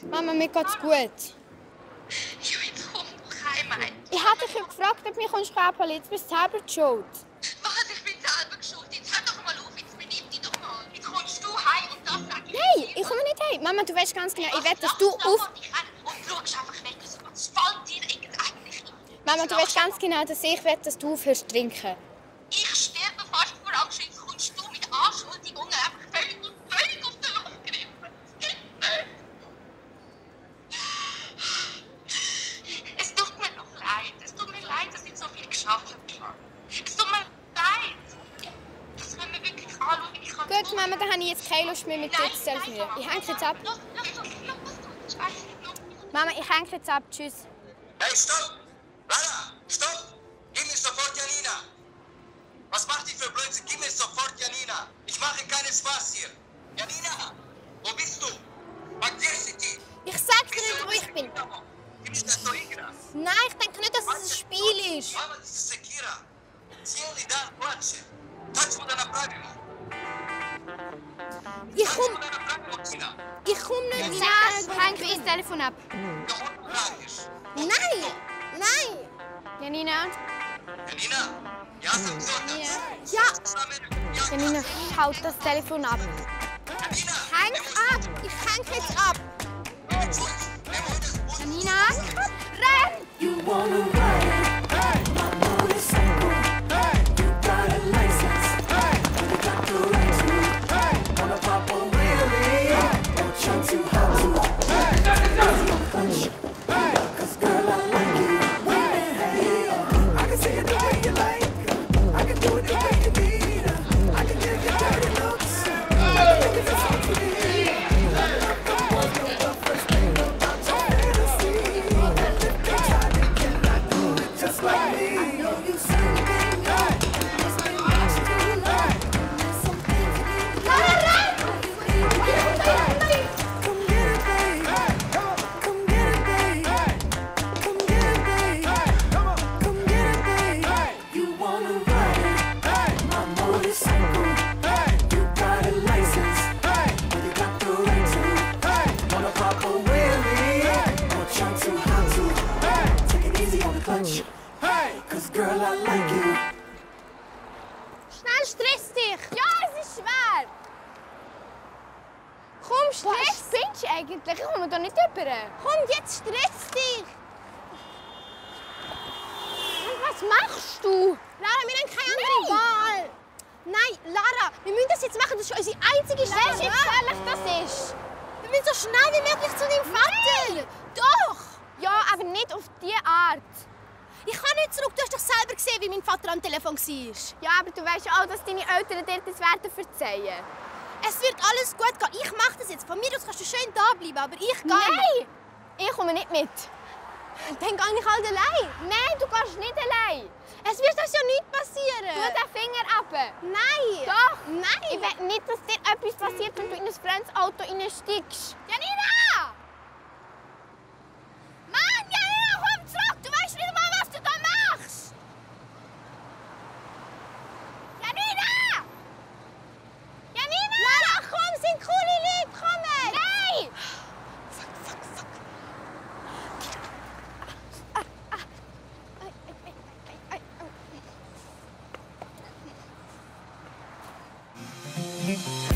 Mama, mir geht's gut. Ja, jetzt komm doch heim. Ich hatte dich ja gefragt, ob du mich abholen. Jetzt bist du selber schuld. Was, ich bin selber schuld. Jetzt hör doch mal auf, jetzt benimm dich doch mal. Jetzt kommst du heim und das sag ich dir. Nein, ich komme nicht heim. Mama, du weißt ganz genau, ich will, dass du auf... Und schaust einfach weg, was fällt dir eigentlich ein? Mama, du weißt ganz genau, dass ich will, dass du aufhörst zu trinken. Ich sterbe fast vor Angst, jetzt kommst du mit Anschuldigungen einfach völlig auf den Luft gegriffen. Es tut mir noch leid. Es tut mir leid, dass ich so viel geschafft habe. Es tut mir leid. Das müssen wir wirklich anschauen. Ich kann Gut, Mama, dann habe ich jetzt keine Lust mehr mit dir zu telefonieren. Ich hänge jetzt ab. Mama, ich hänge jetzt ab. Tschüss. Hey, stopp! Lara, stopp! Gib mir sofort Janina! Was macht die für Blödsinn? Gib mir sofort Janina! Ich mache keinen Spaß hier! Janina! Wo bist du? Magdirsity! Ich sag dir nicht, wo ich bin. Gib mir das Toigra! Nein, ich denke nicht, dass es ein Spiel ist. Mama, das ist Sekira! Cijeli dan plače! Tad ćemo da napravimo! Ich Tad komm... ćemo da napravimo, Tina! Ich komme nicht rein. Hänge das Telefon ab. Da unten radiš! Nein! Nein! Janina? Janina! Ja sam Zotan! Ja! Sa mene! Janina, schaut das Telefon ab. Janina! Häng ab! Ich häng jetzt ab! Čuješ? Nemoj da zbuditi! Janina? Renn! You wanna ride my motorcycle? You got a license, you got the right to. Wanna pop a wheelie? Or chance you how to? Punch, 'cause girl I like you. Hey, I can see it the way you like. I can do it the way you need. I can give you dirty looks. I can make it so sweet. Come on, you're the first thing about your fantasy. Try to get I do it just like me. I know you something. It's been much too long. There's something you need. Come get it, babe. Come get it, babe. Come get it, babe. Come get it, babe. You wanna ride my motorcycle? You got a license, you got the right to. Wanna pop a wheelie? Or try to how to? Take it easy on the clutch, 'cause girl I like you. Schnell, stress dich! Ja, es ist schwer! Komm, stress! Was spinnst du eigentlich? Ich komme da nicht rüber. Komm, jetzt stress dich! Und was machst du? Lara, wir haben keine andere Wahl! Nein, Lara, wir müssen das jetzt machen. Das ist unsere einzige Chance. Weißt du, wie gefährlich das ist? Wir müssen so schnell wie möglich zu deinem Vater! Doch! Ja, aber nicht auf diese Art. Ich kann nicht zurück. Du hast doch selber gesehen, wie mein Vater am Telefon war. Ja, aber du weißt auch, dass deine Eltern dir das werden verzeihen. Es wird alles gut gehen. Ich mache das jetzt. Von mir aus kannst du schön da bleiben, aber ich gehe. Nein! Ich komme nicht mit. Dann gehe ich halt allein. Nein, du gehst nicht allein. Es wird uns ja nichts passieren. Tu den Finger ab. Nein. Doch. Nein. Ich will nicht, dass dir etwas passiert, wenn du in ein fremdes Auto reinsteigst. Janina! Mann, Janina, komm zurück! Du weißt nicht mal, was du da machst! Janina! Janina! Lara, komm, sind coole Leute, kommen! Nein! Fuck.